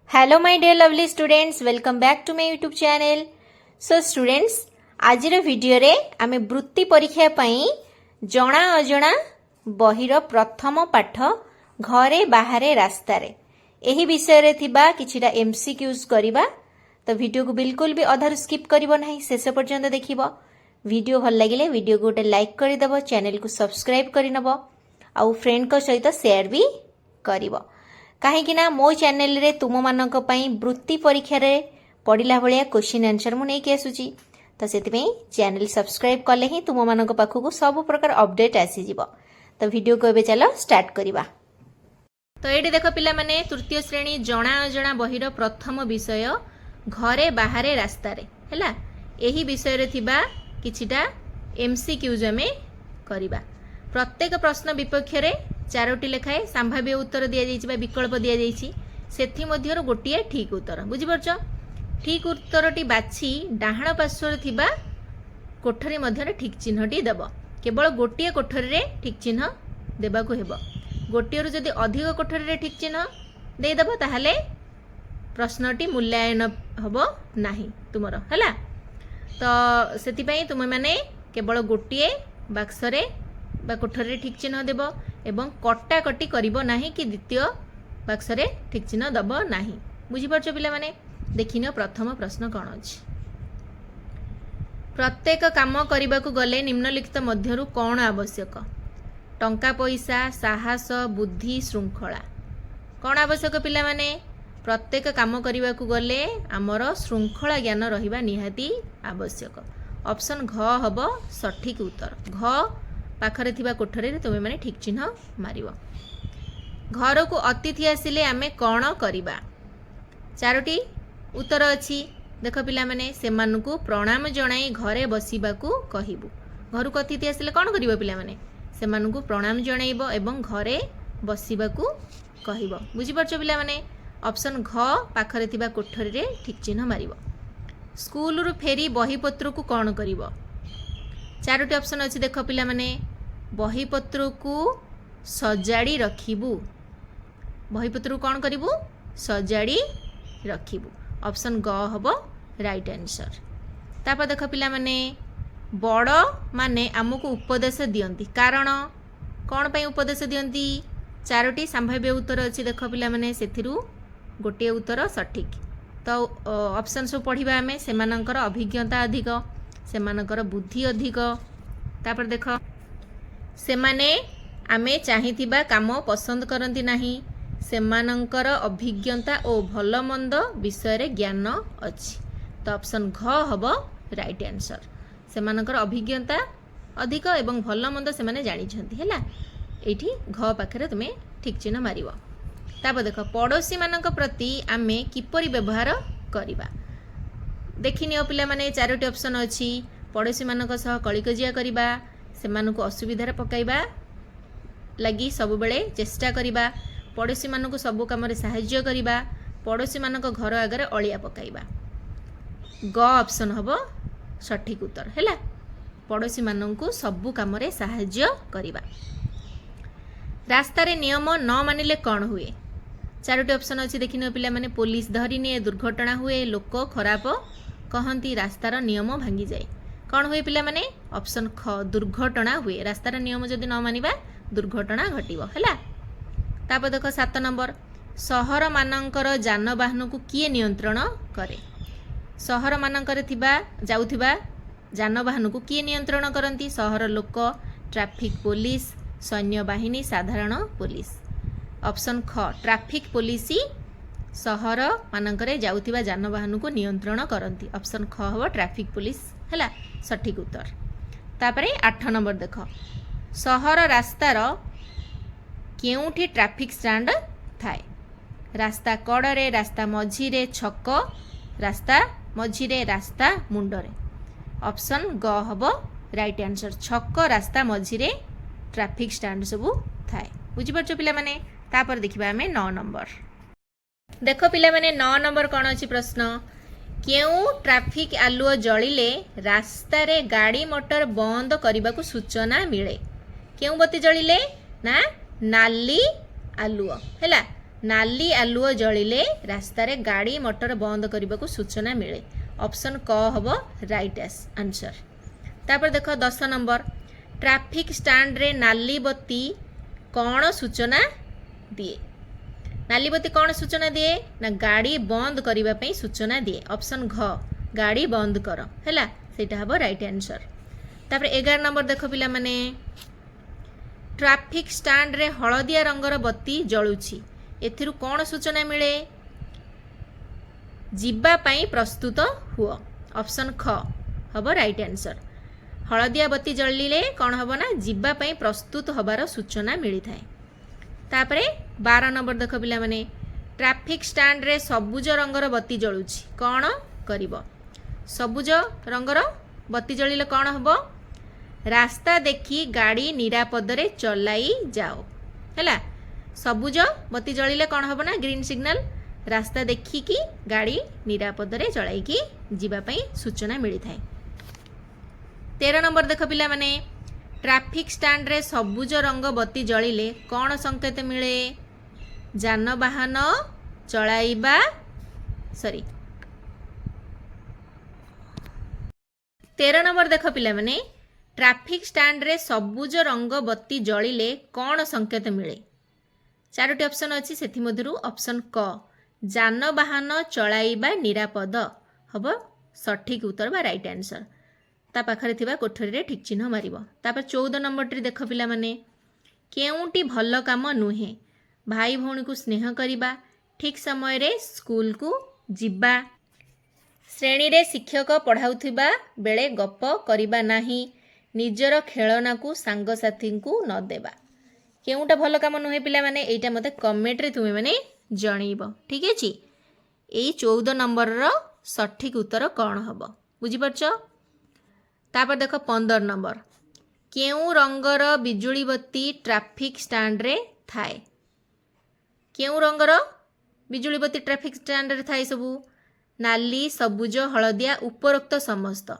Hello my dear lovely students, welcome back to my YouTube channel. So students, आज video रे आमे वृत्ति परीक्षा पई जणा अजणा बहिर प्रथम पाठ घरे बाहरे रास्ता रे एही विषय रे थिबा किछिटा एमसीक्यूज करिबा। तो वीडियो को बिल्कुल भी अधारु स्किप करिवो नाही, शेष पर्यंत देखिबो। वीडियो भल लागिले वीडियो को गोटे लाइक करि दबो, चैनल को सब्सक्राइब करि नबो, आउ फ्रेंड को सहित शेयर भी करिवो। कहीं मो चैनल रे तुम मानक पई वृत्ति परीक्षा रे पढ़िला भलिया क्वेश्चन आंसर मु नेकी आसुची। तो सेति चैनल सब्सक्राइब कले ही तुम मानक पाखु सब प्रकार अपडेट आसी जिवो। तो वीडियो को एबे चलो स्टार्ट करिबा। तो एडी देखो पिला माने तृतीय श्रेणी जणा अजणा बहिर प्रथम विषय घरे बाहरे रास्ता रे हैला। एही विषय रे थिबा किछिटा एमसीक्यूज हमें करिबा। प्रत्येक प्रश्न विपक्ष रे चारोटी लेखाए संभाव्य उत्तर दि जाइए, विकल्प दि जाइए, सेथि मध्यरु गोटिए ठीक उत्तर। बुझिपारछ? ठीक उत्तरटी बाछि डाहाण पार्श्वर थिबा कोठरी मध्यरे ठीक चिन्हटी देब। केवल गोटिए कोठरी रे ठीक चिन्ह देबाकू हेबो। गोटिएरु जदि अधिक कोठरी रे ठीक चिन्ह दे देबो ताहाले प्रश्नटी मूल्यांकन हबो नाही तुमरो हैला। तो सेति पई तुम माने केवल गोटिए बाक्सरे बा कोठरी ठीक चिन्ह देब एवं कटाकटी करिबो नाही कि द्वितीय बाक्सरे ठीक चिन्ह दब नाही। बुझिपारछ पिला माने? देखिनियो प्रथम प्रश्न कौन अछि। प्रत्येक काम करिबाकू गले निम्नलिखित मध्यरु कौन आवश्यक? टंका पैसा, साहस, बुद्धि, श्रृंखला। कौन आवश्यक पिला माने? प्रत्येक काम करिबाकू गले आमर श्रृंखला ज्ञान रहिबा निहाती आवश्यक। ऑप्शन घ हबो सठिक उत्तर। घ पाखरे थिबा कोठरी रे तुमे माने ठीक चिन्ह मारिबो। घर को अतिथि आसिले आमे कौन करिबा? चारोटी उत्तर अछि। देख पिला माने सेमानकु प्रणाम जणाई घरे बसिबाकू कहिबु। घर को अतिथि आसिले कौन करिबो पिला माने? सेमानकु प्रणाम जणाइबो एवं घरे बसिबाकू कहिबो। बुझि परछो पिला माने? ऑप्शन घ पाखरे थिबा कोठरी रे ठीक चिन्ह मारिबो। स्कूल रु फेरी बहीपत्र को कौन करिबो? चारोटी ऑप्शन अच्छी। देख पिला माने बहीपत्र को सजाड़ी रखिबू। बहीपत्र को कौन करिबू? सजाड़ी रखिबू। ऑप्शन ग हबो राइट आंसर। तापर देख पिला माने बड़ माने आमको उपदेश दियंती, कारण कौन पई उपदेश दियंती? चारोटी संभाव्य उत्तर अच्छी। देख पिला माने सेथिरु गोटे उत्तर सठिक। तो ऑप्शन सब पढ़िबा आमे। सेमानकर अभिज्ञता अधिक, सेमानकर बुद्धि अधिक। तापर देख सेमाने आमे चाहिथिबा काम पसंद करंती नाही, सेमानकर अभिज्ञता ओ भल मंद विषय रे ज्ञान अछि। तो ऑप्शन घ हबो राइट आंसर। सेमानकर अभिज्ञता अधिक एवं भल मंद सेमाने जानि छथि हैला। एठी घ पाखरे तुमे ठीक चिन्ह मारिबो। तापर देख पड़ोसी मानक प्रति आमे किपरि व्यवहार करिबा। देखिनियो पिला माने चारोटी ऑप्शन अछि। पड़ोसी मानक सह कलिकजिया करिबा, सेमानकु असुविधार पकाइबा लगी सब बेले चेष्टा करिबा, पड़ोसी मानकु सब काम रे सहाय्य करिबा, पड़ोसी मानक घर आगे अलिया पकाइबा। ग ऑप्शन हबो सठिक उत्तर हैला। पड़ोसी मानकु सब काम रे सहाय्य करिबा। रास्ता रे नियम न मानिले कौन हुए? चारोटी ऑप्शन अच्छी। देखिन पिला माने पुलिस धरी निये, दुर्घटना हुए, लोक खराब कहती, रास्तार नियम भांगी जाए। कौन हुए पिला माने? ऑप्शन ख दुर्घटना हुए। रास्तार नियम जदि न मानिबा दुर्घटना घटिबो हैला। तापर देखो 7 नंबर सहर मानकर जानवाहन को किए नियंत्रण करे? सहर मानकर थिबा जाउथिबा जानवाहन को किए नियंत्रण करती? सहर लोक, ट्रैफिक पुलिस, सैन्य बाहिनी, साधारण पुलिस। ऑप्शन ख ट्रैफिक पुलिस सहर मानकरे जाउथिबा जानवाहन को नियंत्रण करती। ऑप्शन ख हबो ट्रैफिक पुलिस हैला सठिक उत्तर। तापरे 8 नंबर देख सहर रास्तार केउठी ट्रैफिक स्टैंड थाए? रास्ता कड़े, रास्ता मझिरे, छक रास्ता मझिरे, रास्ता मुंडरे। ऑप्शन ग हबो राइट आंसर। छक रास्ता मझिरे ट्रैफिक स्टैंड सबू थाए। बुझि परछो पिला माने? तापर देखिबा हमें 9 नंबर। देखो पिला माने 9 नंबर कौन अछि प्रश्न? केउ ट्रैफिक आलुओ जलिले रास्ता रे गाड़ी मोटर बंद करबाकू सूचना मिले? केउ बत्ती जलिले ना नाली आलुओ हैला। नाली आलुओ जलिले रास्तार गाड़ी मोटर बंद करने को सूचना मिले ऑप्शन क हम राइट आंसर। तापर देख 10 नंबर ट्रैफिक स्टैंड रे नाली बत्ती कौन सूचना दिए। नाली बत्ती कौन सूचना दिए ना गाड़ी बंद करने सूचना दिए ऑप्शन घ गाड़ी बंद कर है सेटा हम राइट आंसर। तापर 11 नंबर देख पिला माने ट्रैफिक स्टैंड रे हलदिया रंगर बत्ती जलुछि एथिरु कौन सूचना मिले जीवा पाई प्रस्तुत हुआ ऑप्शन ख हम राइट आंसर। हलदिया बत्ती जलिले कौन हम ना जीवा पाई प्रस्तुत हबार सूचना मिली थाए। तापरे 12 नंबर देख पिला माने ट्रैफिक स्टैंड रे सबुज रंगर बत्ती जलुछि कौन करिवो। सबुज रंगर बत्ती जलिले कौन हम रास्ता देखी गाड़ी निरापद रे चलाई जाओ है। सबुज बत्ती जलिले कौन हम ना ग्रीन सिग्नल रास्ता देखिकी गाड़ी निरापद रे चलाइकी जीवापाई सूचना मिली थाए। 13 नंबर देख पिला माने ट्रैफिक स्टैंड रे सबुज रंग बत्ती जलिले कौन संकेत मिले जानवाहन चलाइबा 13 नंबर देख पिला माने ट्रैफिक स्टैंड रे सबुज रंग बत्ती जलिले कौन संकेत मिले। 4टी ऑप्शन अच्छी से ऑप्शन क जानवाहन चलाइबा निरापद हम सठिक उत्तर बा राइट आंसर। ता पाखरे थिबा कोठरी रे ठीक चिन्ह मारिबो। तापर 14 नंबर टी देख पिला माने केउटी भल काम नुहे भाई भौणी को स्नेह करिबा ठीक समय रे स्कूल को जिबा श्रेणी रे शिक्षक पढ़ाउथिबा बेले गप करिबा नाही निजर खेलना को सांगसाथी को न देबा केउटा भल काम नुहे पिला माने एटा मते कमेंट रे तुमे माने जणीबो ठीक अछि। एई 14 नंबर रो सठिक उत्तर कौन हबो बुझी परछो। तापर देखो 15 नंबर केउ रंगर बिजुली बत्ती ट्रैफिक स्टैंड रे थाए। केउ रंगर बिजुली बत्ती ट्रैफिक स्टैंड रे थाए सबू नाली सबुज हलदिया उपरोक्त समस्त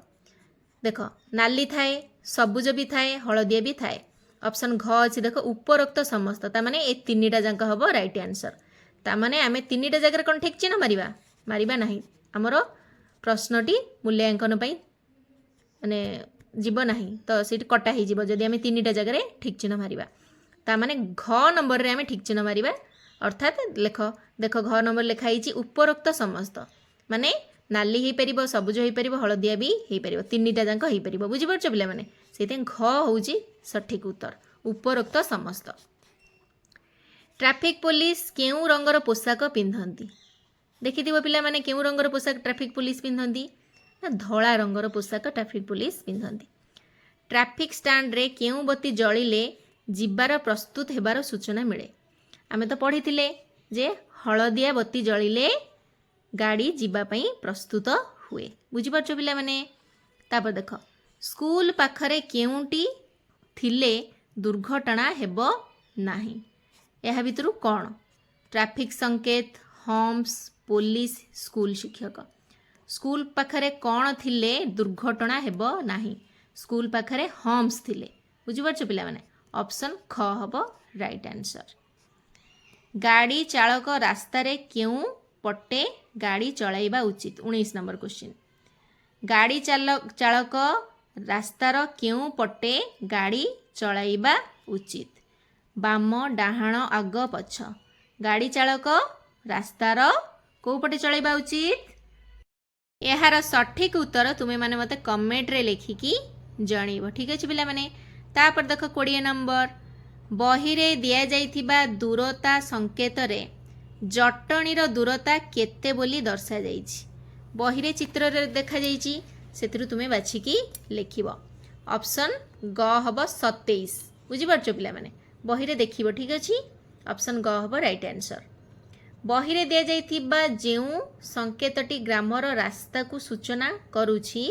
देख नाली थाए सबुज भी थाए हलदिया भी थाए ऑप्शन घ अच्छी देख उपरोक्त समस्त तामाने ए तीनटा जाक हम राइट आंसर। तामाने आमे तीनटा जगह कौन ठीक चिन्ह मारिबा मारिबा नहीं आमर प्रश्नटी मूल्यांकन पई माने जीव नहीं तो सीट कटा ही जीव जदि आमे तीनटा जगह ठीक चिन्ह मारिबा तामाने घ नंबर रे आमे ठीक चिन्ह मारिबा अर्थात लेख देख घ नंबर लिखाई उपरोक्त समस्त माने नाली हो पार सबुज हो पार हलदिया भी हो पार तीनटा जाक हो पार बुझीपार पिला माने से घ हूँ सठिक उत्तर उपरोक्त समस्त। ट्रैफिक पुलिस केउ रंगर पोशाक पिंधती देखिथिबो पिला माने केउ रंगर पोशाक ट्रैफिक पुलिस पिंधती ना धला रंगर पोशाक ट्रैफिक पुलिस पिंधती। ट्रैफिक स्टैंड रे केउ बत्ती जलिले जिबार प्रस्तुत हेबार सूचना मिले आमे तो पढ़ी जे हलदिया बत्ती जलिले गाड़ी जीवापाई प्रस्तुत हुए बुझीपार पिला माने। तापर देख स्कूल पाखरे केउटी थिले दुर्घटना हेबो नाही यह भितरु कौन ट्रैफिक संकेत हम्स पुलिस स्कूल शिक्षक स्कूल पाखरे कौन थिले दुर्घटना हेबो नाही स्कूल पाखरे हम्स थिले बुझीपार पिला माने ऑप्शन ख हबो राइट आंसर। गाड़ी चालक रास्ता रे केउ पटे गाड़ी चलाइबा उचित 19 नंबर क्वेश्चन गाड़ी चालक रास्तार केउ पटे गाड़ी चलाइबा उचित बाम डाहाण आग पछ गाड़ी चालक रास्तार को पटे चलाइबा उचित यार सठिक उत्तर तुम्हें माने मते कमेंट रे लिखिकी जणीबो ठीक अछि पिला माने। तापर देख 20 नंबर बही रे दिया जाइथिबा दूरता संकेत रे जटणीर दूरता केते बोली दर्शा जाइछि बही रे चित्र रे देखा जाइछि सेथिरु तुमे बाछिकी लिखिबो ऑप्शन ग हबो 27 बुझी परछो पिला माने बही रे देखिबो ठीक अछि ऑप्शन ग हबो राइट आंसर। बही रे दिया जाइथिबा जेउ संकेतटी ग्रामर रास्ता को सूचना करूछि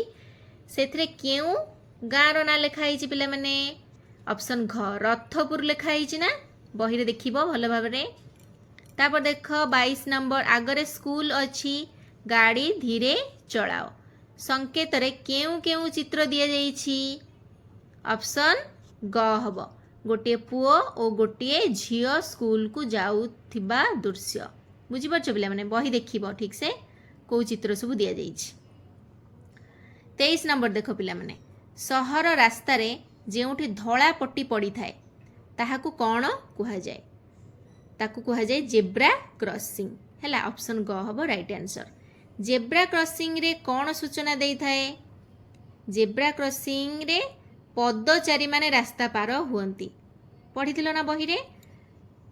सेथिरे केउ गाँर ना लिखा होइछि पिला माने ऑप्शन घ रथपुर लिखा होइछि ना बही रे देखिबो भल भाबरे। तापर देख 22 नंबर आगरे स्कूल अच्छी गाड़ी धीरे चलाओ संकेत रे केउ केउ चित्र दिया जाइछि ऑप्शन ग हबो गोटे पुओ और गोटे झील स्कूल को जाउथिबा दृश्य बुझीपार पिला माने बही देखिबो ठीक से कौ चित्र सब दिया जाइछि। 23 नंबर देख पिला माने सहर रास्ता रे जेउठी धला पट्टी पड़ी थाए ताहाकू कौन कुहा जाए ताकू कुहा जाए जेब्रा क्रॉसिंग हैला ऑप्शन ग हबो राइट आंसर। जेब्रा क्रॉसिंग रे कौन सूचना देई थाए जेब्रा क्रॉसिंग रे पदचारी माने रास्ता पार हुअंती पढ़िथिलो ना बही रे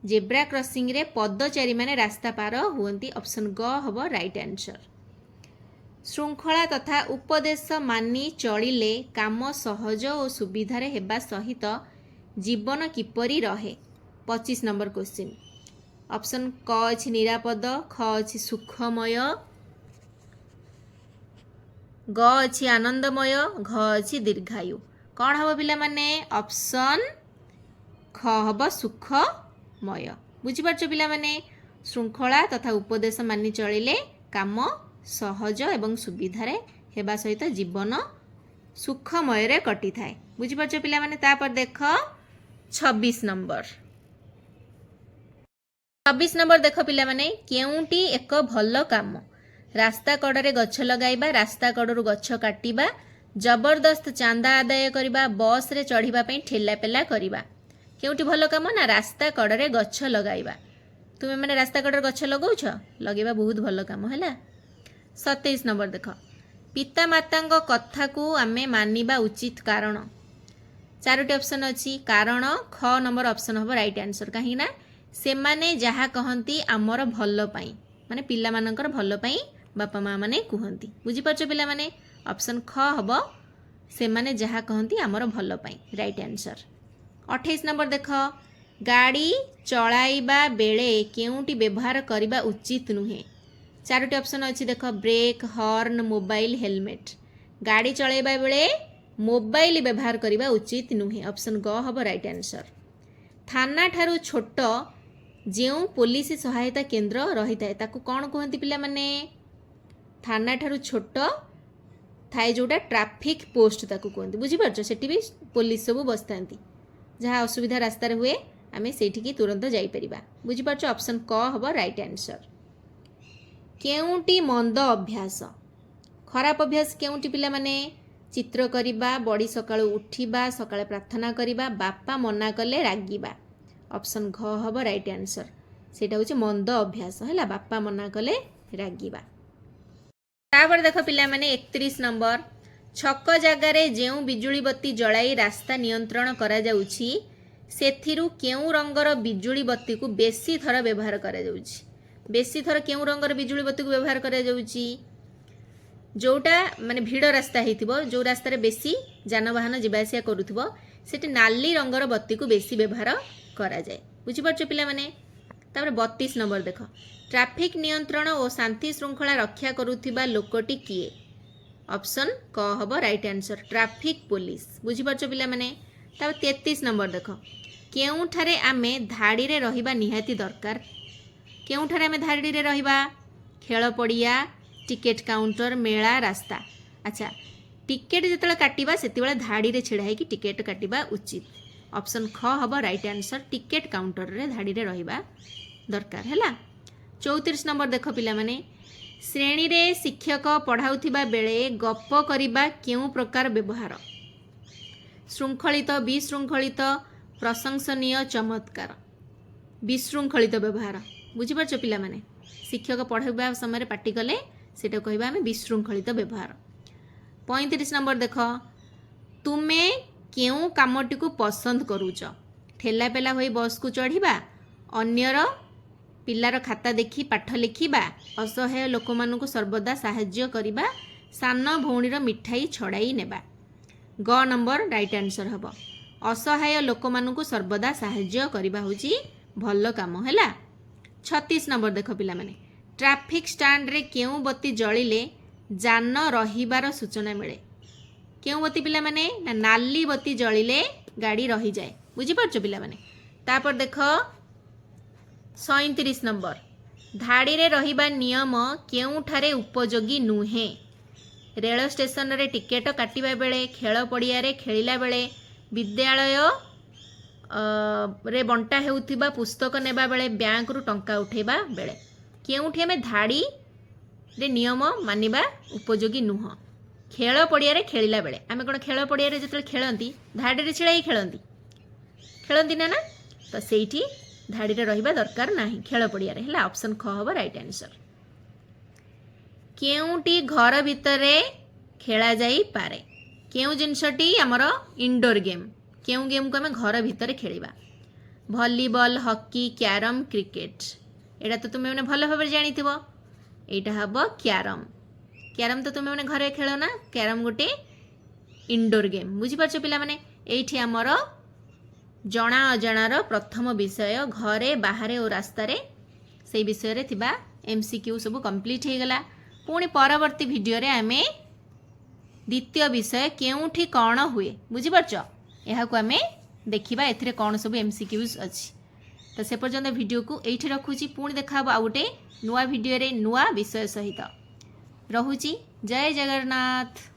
जेब्रा क्रॉसिंग रे पदचारी माने रास्ता पार हुअंती ऑप्शन ग हबो राइट आंसर। श्रृंखला तथा उपदेश मानि चलिले काम सहज और सुविधारे हेबा सहित जीवन किपरि रहे 25 नंबर क्वेश्चन ऑप्शन क अछि निरापद ख अछि सुखमय ग अछि आनंदमय घ अछि दीर्घायु कौन हम पिला माने ऑप्शन ख हब सुखमय बुझिपारछ पिला माने श्रृंखला तथा उपदेश मानि चलिले काम सहज एवं सुविधारे हेबा सहित जीवन सुखमय रे कटि थाए बुझिपारछ पिला माने तापर देख 26 नंबर 26 नंबर देख पिला माने केउंटी एक भल काम रास्ता कड़े गछ लगाइबा रास्ता कड़ू गछ काटिबा जबरदस्त चांदा आदाय करबा बस रे चढ़िबा पई ठेला पेला करबा केउंटी भल काम ना रास्ता कड़े गछ लगाइबा तुमे माने रास्ता कड़े गछ लगाउछ लगेबा बहुत भल काम हैला। 27 नंबर देख पिता माता कथा को आमे मानिबा उचित कारण 4टी ऑप्शन अच्छी कारण ख नंबर ऑप्शन हम राइट आंसर कहीं ना से माने जहा कहती आमर भल पाई माने पिला मानकर भल पाई बापा माँ माने कहती बुझीपारछ पिला माने ऑप्शन ख हब से माने जहा कहती आमर भल पाई राइट आंसर। 28 नंबर देख गाड़ी चलाइबा बेले केउंटी व्यवहार करबा उचित नुहे 4टी ऑप्शन अच्छी देख ब्रेक हॉर्न मोबाइल हेलमेट गाड़ी चलाइबा बेले मोबाइल व्यवहार करबा उचित नुहे ऑप्शन ग हब राइट आंसर। थाना ठारू छोट जेउ पुलिस सहायता केंद्र रही थाए ताकू कौन कहती पिला माने थाना ठारू छोट थाए जोटा ट्रैफिक पोस्ट ताकू कहती बुझीपारछ सेठी भी पुलिस सब बसता जहाँ असुविधा रास्ता रे हुए आमे सेठी तुरंत जाई परिबा बुझीपारछ ऑप्शन क हब राइट आंसर। केउंटी मंद अभ्यास खराब अभ्यास केउंटी पिला माने चित्र करिबा बड़ी सकाळु उठिबा सकाळे प्रार्थना करिबा बापा मना कले रागिबा ऑप्शन घ हब राइट आंसर सेटा होची मंद अभ्यास हैला बापा मना कले रागिबा। तापर देख पिला माने 31 नंबर छक जगारे जेउ बिजुली बत्ती जलाई रास्ता नियंत्रण करा जाउछि सेथिरु केउ रंगर बिजुली बत्ती को बेसी थर व्यवहार करा जाउछि बेसी थर केउ रंगर बिजुली बत्ती को व्यवहार करा जाउछि जोटा माने भीड़ रास्ता हेतिबो जो रास्ता रे बेसी जानवाहन जीवासिया करूथिबो सेठी नाली रंगर बत्ती को बेसी व्यवहार करा जाए बुझिपारछ पिला माने। तापर 32 नंबर देख ट्रैफिक नियंत्रण और शांति श्रृंखला रक्षा करूथिबा लोकटी किए ऑप्शन क हब राइट आंसर ट्रैफिक पुलिस बुझिपारछ पिला माने। तापर 33 नंबर देख केउठारे आमे धाड़ी रे रहिबा निहाती दरकार केउठारे आमे धाड़ी रे रहिबा खेल पड़िया टिकेट काउंटर मेला रास्ता अच्छा टिकेट जिते काटिबा सेते बेले धाड़ी रे छिड़ा है कि टिकेट काटिबा उचित ऑप्शन ख hub right answer ticket counter रे धाड़ी रे रहिबा दरकार हैला। 34 नंबर देख पिला माने श्रेणी रे शिक्षक पढ़ाउथिबा बेले गप करिबा केउ प्रकार व्यवहार श्रृंखलित विशृंखलित प्रशंसनीय चमत्कार विशृंखलित व्यवहार बुझिपारछ पिला माने शिक्षक पढ़ाइबा समय पाटी कले सेटा कहबा आमे विशृंखलित व्यवहार। 35 नंबर देख तुमे केउ कामटी को पसंद करूच ठेला पेला होई बस को चढ़िबा अन्यर पिलार खाता देखी पाठ लिखिबा असहाय लोक मानकु सर्वदा साहाय्य करिबा सान भौणीर मिठाई छड़ाई नेबा ग नंबर राइट आंसर हब असहाय लोक मानकु सर्वदा साहाय्य करिबा होची भल काम हैला। 36 नंबर देख पिला माने ट्रैफिक स्टैंड रे केउ बत्ती जलिले जान रहिबार सूचना मिले केउ बत्ती पिला माने ना नाली बत्ती जलिले गाड़ी रही जाए बुझिपारछ पिला माने। तापर देख 37 नंबर धाड़ी रे रहिबा नियम केउठारे उपयोगी नुहे रेल स्टेशन रे टिकेट काटिबा बेले खेल पड़िया रे खेलिला बेले विद्यालय रे बंटा हेउथिबा पुस्तक नेबा बेले बैंक रु टंका उठेबा बेले केउठी आमे धाड़ी रे नियम मानिबा उपयोगी नुह। खेल पड़िया रे खेलिला बेले आमे कोन खेल पड़िया रे जतले खेलंती धाड़ी रे छिड़ाई खेलंती ना तो सेठी धाड़ी रे रहिबा दरकार नाही खेल पड़िया रे हला ऑप्शन ख हबो राइट आंसर। केउटी घर भितरे खेला जाई पारे केउ जिनसटी हमर इंडोर गेम केउ गेम को आमे घर भितरे खेलिबा वॉलीबॉल हॉकी कैरम क्रिकेट एटा तो तुमे माने भलो भाबे जानिथिबो एटा हबो कैरम तो तुमे माने घरे खेलो ना कैरम गोटे इंडोर गेम बुझी परछो पिला माने एठी हमर जणा अजणार प्रथम विषय घरे बाहरे और रास्ता रे से विषय रे थिबा एमसीक्यू सब कंप्लीट हे गला। पुणी परवर्ती वीडियो रे आमे द्वितीय विषय केउठी कौन हुए बुझी परछो एहा को आमे देखिबा एथिरे कौन सब एमसीक्यूज अछि। तो से पर्यंत वीडियो को एठी रखुची पुणी देखाबो आ गोटे नुआ वीडियो रे नुआ विषय सहित रहुची। जय जगन्नाथ।